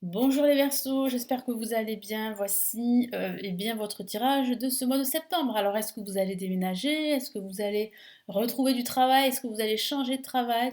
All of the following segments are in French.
Bonjour les Verseaux, j'espère que vous allez bien. Voici bien votre tirage de ce mois de septembre. Alors, est-ce que vous allez déménager? Est-ce que vous allez retrouver du travail? Est-ce que vous allez changer de travail?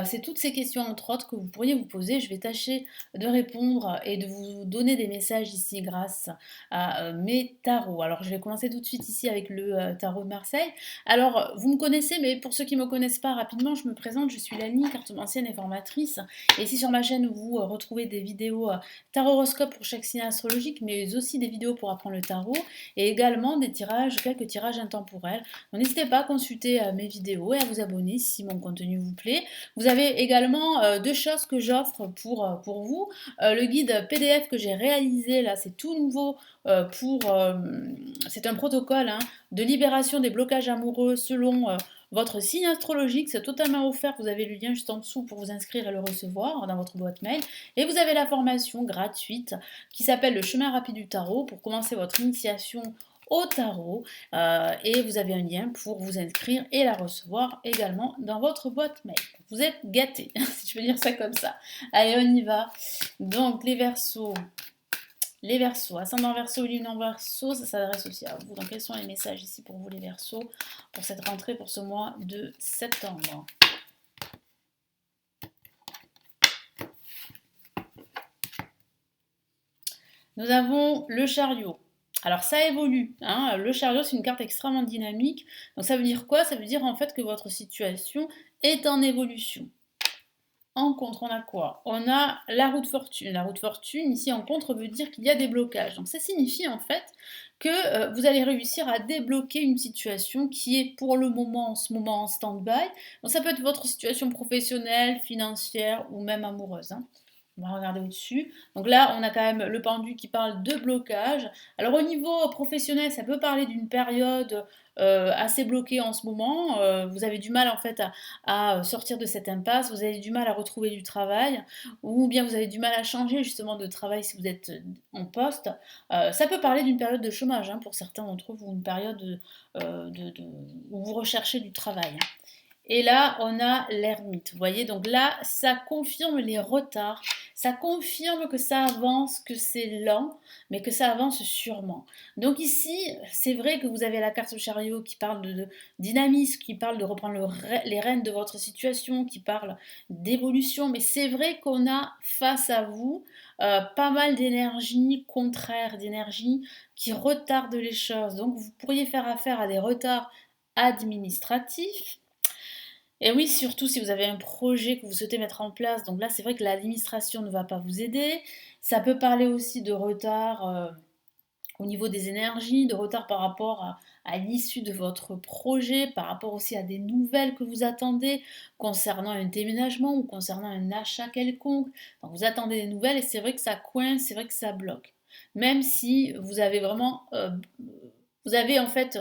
C'est toutes ces questions, entre autres, que vous pourriez vous poser. Je vais tâcher de répondre et de vous donner des messages ici grâce à mes tarots. Alors, je vais commencer tout de suite ici avec le tarot de Marseille. Alors, vous me connaissez, mais pour ceux qui ne me connaissent pas rapidement, je me présente. Je suis Lani, cartomancienne et formatrice. Et ici sur ma chaîne, vous retrouvez des vidéos tarot horoscope pour chaque signe astrologique, mais aussi des vidéos pour apprendre le tarot et également des tirages, quelques tirages intemporels. Donc n'hésitez pas à consulter mes vidéos et à vous abonner si mon contenu vous plaît. Vous avez également deux choses que j'offre pour vous. Le guide PDF que j'ai réalisé, là c'est tout nouveau c'est un protocole de libération des blocages amoureux selon votre signe astrologique, c'est totalement offert. Vous avez le lien juste en dessous pour vous inscrire et le recevoir dans votre boîte mail. Et vous avez la formation gratuite qui s'appelle le chemin rapide du tarot pour commencer votre initiation au tarot. Et vous avez un lien pour vous inscrire et la recevoir également dans votre boîte mail. Vous êtes gâtés, si je peux dire ça comme ça. Allez, on y va. Donc, les Verseaux, ascendant Verseau, lune en Verseau, ça s'adresse aussi à vous. Donc quels sont les messages ici pour vous les Verseaux pour cette rentrée, pour ce mois de septembre? Nous avons le chariot. Alors ça évolue, le chariot c'est une carte extrêmement dynamique, donc ça veut dire quoi? Ça veut dire en fait que votre situation est en évolution. En contre, on a quoi? On a la roue de fortune. La roue de fortune, ici en contre, veut dire qu'il y a des blocages. Donc ça signifie en fait que vous allez réussir à débloquer une situation qui est pour le moment, en ce moment, en stand-by. Donc ça peut être votre situation professionnelle, financière ou même amoureuse. On va regarder au-dessus. Donc là, on a quand même le pendu qui parle de blocage. Alors au niveau professionnel, ça peut parler d'une période assez bloquée en ce moment. Vous avez du mal en fait à sortir de cette impasse. Vous avez du mal à retrouver du travail, ou bien vous avez du mal à changer justement de travail si vous êtes en poste. Ça peut parler d'une période de chômage pour certains d'entre vous, une période où vous recherchez du travail. Et là, on a l'ermite. Vous voyez, donc là, ça confirme les retards. Ça confirme que ça avance, que c'est lent, mais que ça avance sûrement. Donc ici, c'est vrai que vous avez la carte chariot qui parle de dynamisme, qui parle de reprendre les rênes de votre situation, qui parle d'évolution. Mais c'est vrai qu'on a face à vous pas mal d'énergie contraire, d'énergie qui retarde les choses. Donc vous pourriez faire affaire à des retards administratifs. Et oui, surtout si vous avez un projet que vous souhaitez mettre en place. Donc là, c'est vrai que l'administration ne va pas vous aider. Ça peut parler aussi de retard au niveau des énergies, de retard par rapport à l'issue de votre projet, par rapport aussi à des nouvelles que vous attendez concernant un déménagement ou concernant un achat quelconque. Donc vous attendez des nouvelles et c'est vrai que ça coince, c'est vrai que ça bloque. Même si vous avez vraiment vous avez en fait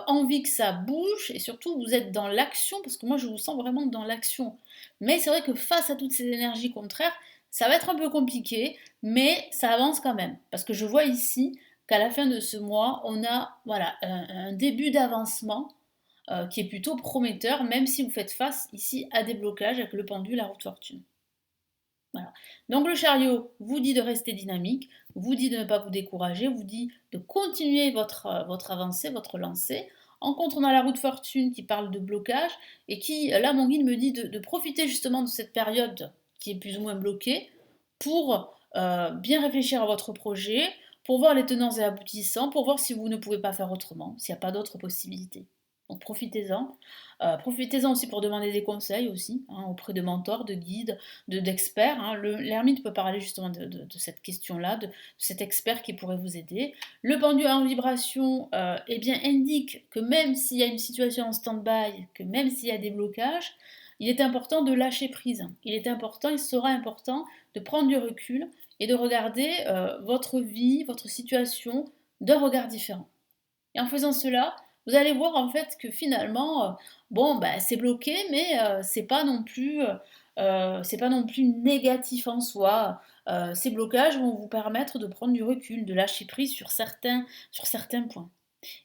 envie que ça bouge et surtout vous êtes dans l'action parce que moi je vous sens vraiment dans l'action. Mais c'est vrai que face à toutes ces énergies contraires, ça va être un peu compliqué, mais ça avance quand même. Parce que je vois ici qu'à la fin de ce mois, on a voilà, un début d'avancement qui est plutôt prometteur, même si vous faites face ici à des blocages avec le pendule, la roue de fortune. Voilà. Donc le chariot vous dit de rester dynamique, vous dit de ne pas vous décourager, vous dit de continuer votre avancée, votre lancée. En contre, on a la roue de fortune qui parle de blocage et qui, là, mon guide me dit de profiter justement de cette période qui est plus ou moins bloquée pour bien réfléchir à votre projet, pour voir les tenants et aboutissants, pour voir si vous ne pouvez pas faire autrement, s'il n'y a pas d'autres possibilités. Donc profitez-en. Profitez-en aussi pour demander des conseils aussi, auprès de mentors, de guides, d'experts. L'ermite peut parler justement de cette question-là, de cet expert qui pourrait vous aider. Le pendule en vibration eh bien, indique que même s'il y a une situation en stand-by, que même s'il y a des blocages, il est important de lâcher prise. Il est important, il sera important de prendre du recul et de regarder votre vie, votre situation d'un regard différent. Et en faisant cela, vous allez voir en fait que finalement, bon, bah, c'est bloqué, mais c'est pas non plus négatif en soi. Ces blocages vont vous permettre de prendre du recul, de lâcher prise sur certains points.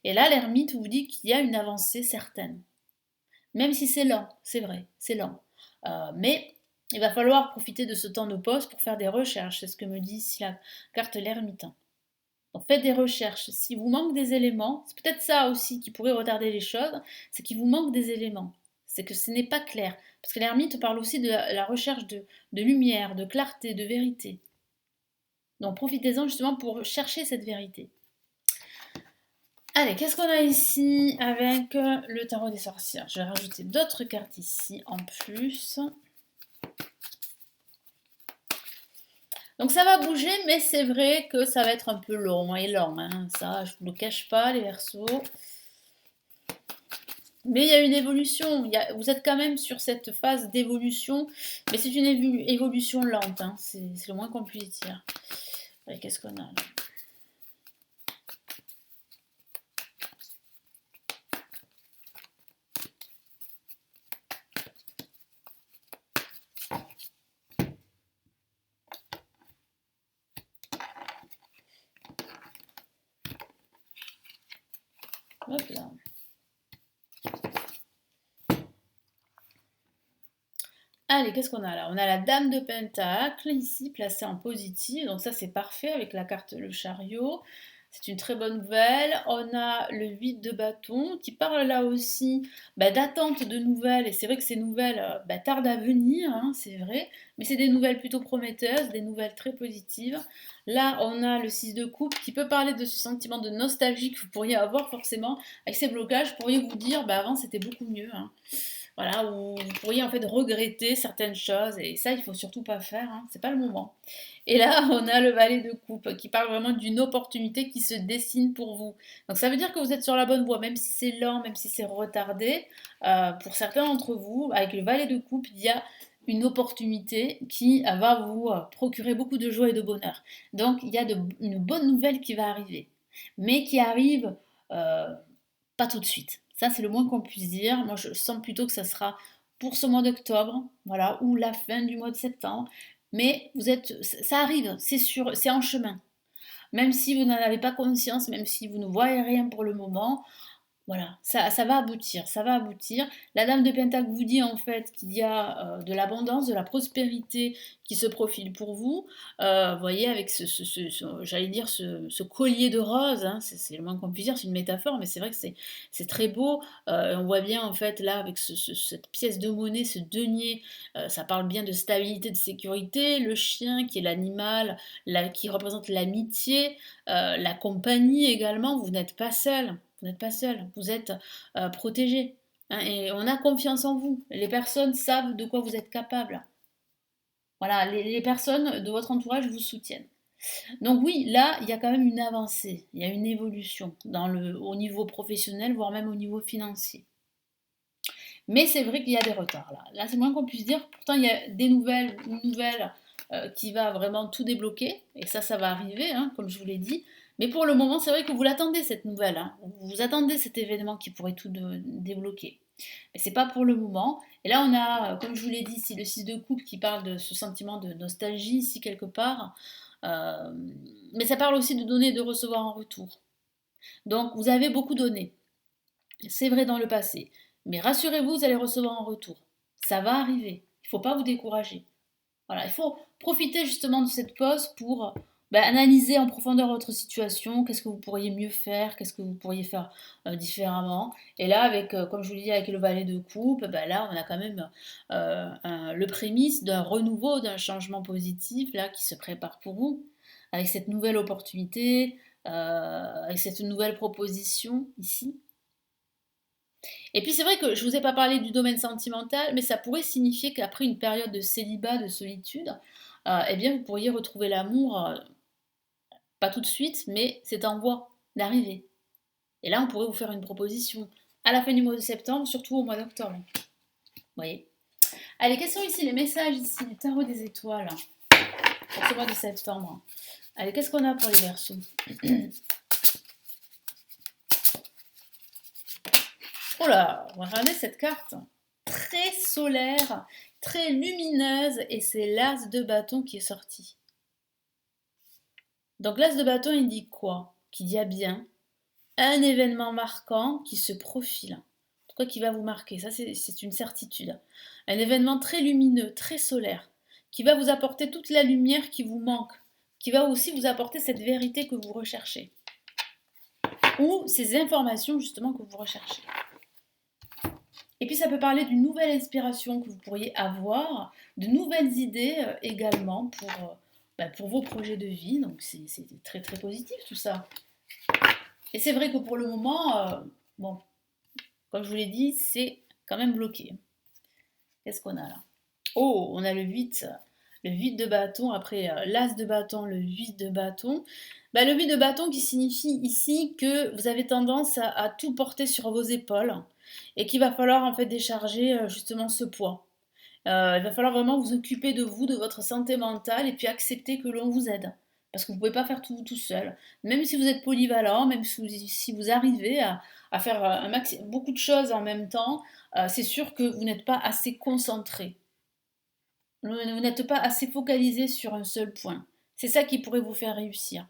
Et là, l'ermite vous dit qu'il y a une avancée certaine. Même si c'est lent, c'est vrai, c'est lent. Mais Il va falloir profiter de ce temps de pause pour faire des recherches, c'est ce que me dit ici la carte l'ermite. Donc faites des recherches. Si vous manque des éléments, c'est peut-être ça aussi qui pourrait retarder les choses, c'est qu'il vous manque des éléments. C'est que ce n'est pas clair. Parce que l'ermite parle aussi de la recherche de lumière, de clarté, de vérité. Donc profitez-en justement pour chercher cette vérité. Allez, qu'est-ce qu'on a ici avec le tarot des sorcières? Je vais rajouter d'autres cartes ici en plus. Donc ça va bouger, mais c'est vrai que ça va être un peu long et lent. Hein. Ça, je ne vous le cache pas, les Verseaux. Mais il y a une évolution. Vous êtes quand même sur cette phase d'évolution, mais c'est une évolution lente. Hein. C'est le moins qu'on puisse dire. Allez, qu'est-ce qu'on a là? Hop là. Allez, qu'est-ce qu'on a là? On a la Dame de Pentacle, ici, placée en positif. Donc ça, c'est parfait avec la carte Le Chariot. C'est une très bonne nouvelle. On a le 8 de bâton qui parle là aussi d'attente de nouvelles. Et c'est vrai que ces nouvelles tardent à venir, hein, c'est vrai. Mais c'est des nouvelles plutôt prometteuses, des nouvelles très positives. Là, on a le 6 de coupe qui peut parler de ce sentiment de nostalgie que vous pourriez avoir forcément avec ces blocages. Vous pourriez vous dire, avant c'était beaucoup mieux. Hein. Voilà, où vous pourriez en fait regretter certaines choses, et ça, il faut surtout pas faire, hein, c'est pas le moment. Et là, on a le valet de coupe qui parle vraiment d'une opportunité qui se dessine pour vous. Donc ça veut dire que vous êtes sur la bonne voie, même si c'est lent, même si c'est retardé. Pour certains d'entre vous, avec le valet de coupe, il y a une opportunité qui va vous procurer beaucoup de joie et de bonheur. Donc il y a une bonne nouvelle qui va arriver, mais qui arrive pas tout de suite. Ça, c'est le moins qu'on puisse dire. Moi, je sens plutôt que ça sera pour ce mois d'octobre, voilà, ou la fin du mois de septembre. Mais ça arrive, c'est sûr, c'est en chemin. Même si vous n'en avez pas conscience, même si vous ne voyez rien pour le moment, voilà, ça va aboutir, ça va aboutir. La dame de Pentacle vous dit en fait qu'il y a de l'abondance, de la prospérité qui se profile pour vous. Vous voyez, avec j'allais dire, ce collier de roses, hein, c'est le moins qu'on puisse dire, c'est une métaphore, mais c'est vrai que c'est très beau. On voit bien en fait là, avec cette pièce de monnaie, ce denier, ça parle bien de stabilité, de sécurité. Le chien qui est l'animal, qui représente l'amitié, la compagnie également, vous n'êtes pas seul. Vous n'êtes pas seul, vous êtes protégé. Hein, et on a confiance en vous. Les personnes savent de quoi vous êtes capable. Voilà, les personnes de votre entourage vous soutiennent. Donc oui, là, il y a quand même une avancée, il y a une évolution au niveau professionnel, voire même au niveau financier. Mais c'est vrai qu'il y a des retards là. Là, c'est moins qu'on puisse dire. Pourtant, il y a une nouvelle qui va vraiment tout débloquer. Et ça va arriver, hein, comme je vous l'ai dit. Mais pour le moment, c'est vrai que vous l'attendez, cette nouvelle. Hein. Vous attendez cet événement qui pourrait tout débloquer. Mais c'est pas pour le moment. Et là, on a, comme je vous l'ai dit, ici le 6 de coupe qui parle de ce sentiment de nostalgie, ici quelque part. Euh, mais ça parle aussi de donner et de recevoir en retour. Donc, vous avez beaucoup donné. C'est vrai dans le passé. Mais rassurez-vous, vous allez recevoir en retour. Ça va arriver. Il ne faut pas vous décourager. Voilà, il faut profiter justement de cette pause pour analyser en profondeur votre situation, qu'est-ce que vous pourriez mieux faire, qu'est-ce que vous pourriez faire différemment. Et là, avec, comme je vous l'ai dit, avec le valet de coupe, là, on a quand même le prémisse d'un renouveau, d'un changement positif là qui se prépare pour vous, avec cette nouvelle opportunité, avec cette nouvelle proposition ici. Et puis c'est vrai que je ne vous ai pas parlé du domaine sentimental, mais ça pourrait signifier qu'après une période de célibat, de solitude, eh bien vous pourriez retrouver l'amour, pas tout de suite, mais c'est en voie d'arriver. Et là, on pourrait vous faire une proposition à la fin du mois de septembre, surtout au mois d'octobre. Vous voyez. Allez, quels sont ici les messages ici du tarot des étoiles pour ce mois de septembre? Allez, qu'est-ce qu'on a pour les Verseaux? Oh là, on va regarder cette carte. Très solaire, très lumineuse, et c'est l'as de bâton qui est sorti. Donc l'as de bâton, il dit quoi? Qu'il y a bien un événement marquant qui se profile. en tout cas qui va vous marquer, ça c'est une certitude. Un événement très lumineux, très solaire, qui va vous apporter toute la lumière qui vous manque, qui va aussi vous apporter cette vérité que vous recherchez, ou ces informations justement que vous recherchez. Et puis ça peut parler d'une nouvelle inspiration que vous pourriez avoir, de nouvelles idées également pour vos projets de vie, donc c'est très très positif tout ça. Et c'est vrai que pour le moment, bon, comme je vous l'ai dit, c'est quand même bloqué. Qu'est-ce qu'on a là? Oh, on a le 8 de bâton, après l'as de bâton, le 8 de bâton. Bah, le 8 de bâton qui signifie ici que vous avez tendance à tout porter sur vos épaules et qu'il va falloir en fait décharger justement ce poids. Il va falloir vraiment vous occuper de vous, de votre santé mentale et puis accepter que l'on vous aide. Parce que vous ne pouvez pas faire tout seul. Même si vous êtes polyvalent, même si vous arrivez à faire beaucoup de choses en même temps, c'est sûr que vous n'êtes pas assez concentré. Vous n'êtes pas assez focalisé sur un seul point. C'est ça qui pourrait vous faire réussir.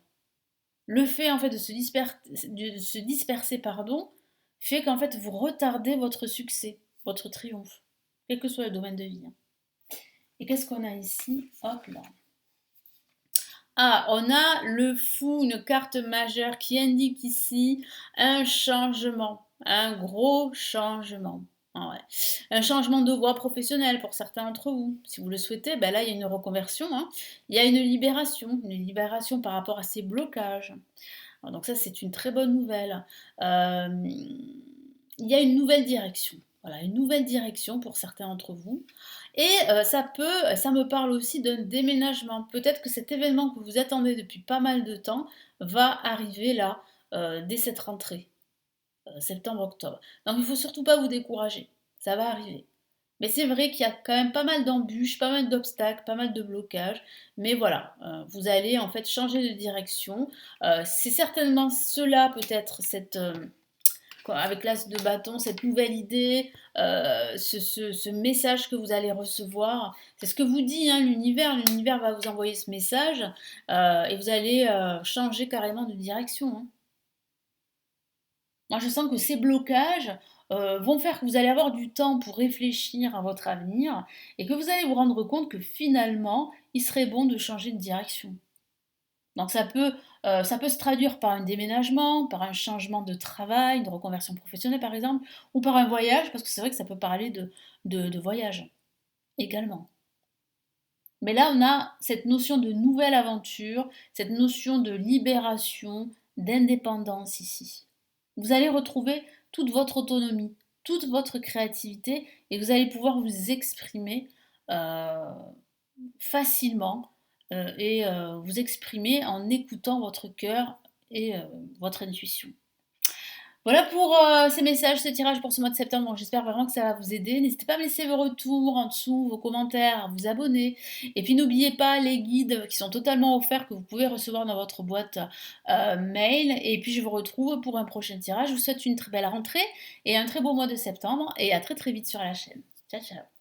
Le fait en fait de se disperser, pardon, fait qu'en fait vous retardez votre succès, votre triomphe, quel que soit le domaine de vie. Et qu'est-ce qu'on a ici? Hop là. Ah, on a le fou, une carte majeure qui indique ici un changement, un gros changement. Ah ouais. Un changement de voie professionnelle pour certains d'entre vous. Si vous le souhaitez, ben là, il y a une reconversion, hein. Il y a une libération par rapport à ces blocages. Donc ça, c'est une très bonne nouvelle. Il y a une nouvelle direction. Voilà, une nouvelle direction pour certains d'entre vous. Et ça me parle aussi d'un déménagement. Peut-être que cet événement que vous attendez depuis pas mal de temps va arriver là, dès cette rentrée, septembre-octobre. Donc il ne faut surtout pas vous décourager. Ça va arriver. Mais c'est vrai qu'il y a quand même pas mal d'embûches, pas mal d'obstacles, pas mal de blocages. Mais voilà, vous allez en fait changer de direction. C'est certainement cela, peut-être, avec l'as de bâton, cette nouvelle idée, ce message que vous allez recevoir. C'est ce que vous dit hein, l'univers. L'univers va vous envoyer ce message et vous allez changer carrément de direction. Hein. Moi, je sens que ces blocages vont faire que vous allez avoir du temps pour réfléchir à votre avenir et que vous allez vous rendre compte que finalement, il serait bon de changer de direction. Donc ça peut se traduire par un déménagement, par un changement de travail, de reconversion professionnelle par exemple, ou par un voyage, parce que c'est vrai que ça peut parler de voyage également. Mais là, on a cette notion de nouvelle aventure, cette notion de libération, d'indépendance ici. Vous allez retrouver toute votre autonomie, toute votre créativité, et vous allez pouvoir vous exprimer euh, facilement et vous exprimer en écoutant votre cœur et votre intuition. Voilà pour ces messages, ce tirage pour ce mois de septembre. Bon, j'espère vraiment que ça va vous aider. N'hésitez pas à me laisser vos retours en dessous, vos commentaires, à vous abonner. Et puis n'oubliez pas les guides qui sont totalement offerts que vous pouvez recevoir dans votre boîte mail. Et puis je vous retrouve pour un prochain tirage. Je vous souhaite une très belle rentrée et un très beau mois de septembre. Et à très très vite sur la chaîne. Ciao ciao.